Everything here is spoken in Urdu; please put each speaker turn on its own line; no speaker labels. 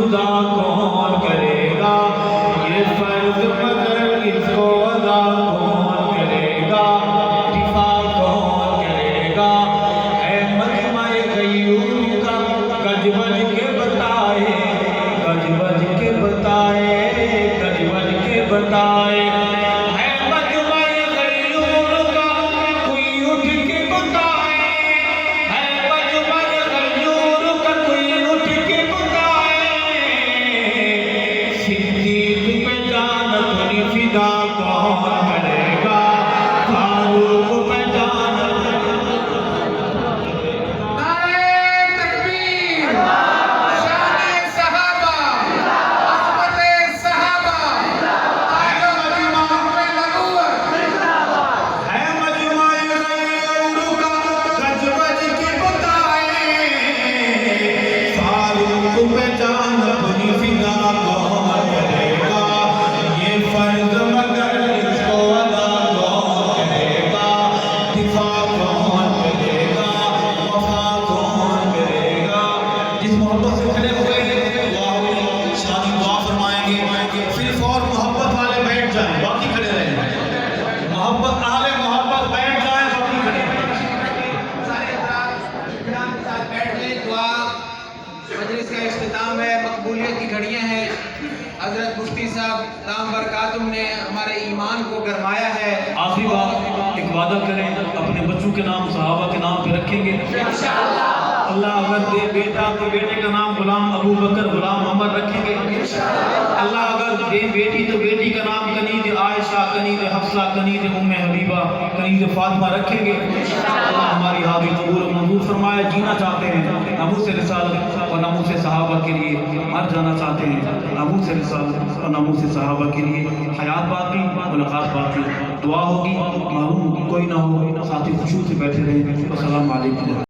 جدا کون کرے گا یہ فرض مگر اس کو ادا کون کرے گا دفاع کون کرے گا اے مجمع غیور کا گج بج کے بتائے گج بج کے بتائے گج بج کے بتائے اے مجمع غیور کا کوئی اٹھ کے بتائے اے مجمع غیور کا کوئی اٹھ کے بتائے صدیق پہ جان اپنی فدا کون کرے گا فاروق پہ جان
نعرہ تکبیر، شان صحابہ، عظمت صحابہ، عالم امام نبوت۔
ہے مجمع غیور کا گج بج کے بتائے فاروق پہ جان اپنی فدا کون کرے گا یہ فرض مگر اس کو ادا کون کرے گا دفاع کون کرے گا وفا کون کرے گا جس محبت سے کھڑے ہوئے ہیں دعا ہوگی شادی دعا فرمائیں گے صرف اور محبت والے بیٹھ جائیں باقی کھڑے رہیں محبت اہل محبت بیٹھ جائیں باقی کھڑے رہیں
سارے حضرات اطمینان کے ساتھ بیٹھ لیں۔ دعا مجلس کا اختتام ہے، مقبولیت کی گھڑیاں ہیں۔ حضرت مفتی صاحب دام برکاتہم نے ہمارے ایمان کو گرمایا ہے۔
آخری بات ایک وعدہ کریں اپنے بچوں کے نام صحابہ کے نام پہ رکھیں گے
انشاءاللہ
اللہ اگر دے بیٹا تو بیٹے کا نام غلام ابو بکر غلام عمر رکھیں گے اللہ اگر دے بیٹی تو بیٹی کا نام کنیز عائشہ کنیز حفصہ کنیز ام حبیبہ کنیز فاطمہ رکھیں گے اللہ ہماری حاضری قبول و منظور فرمائے جینا چاہتے ہیں ناموس رسالت اور ناموس صحابہ کے لیے مر جانا چاہتے ہیں ناموس رسالت اور ناموس صحابہ کے لیے حیات باقی ملاقات باقی دعا ہوگی معلوم کوئی نہ ہو ساتھی خشوع سے بیٹھے رہیں السلام علیکم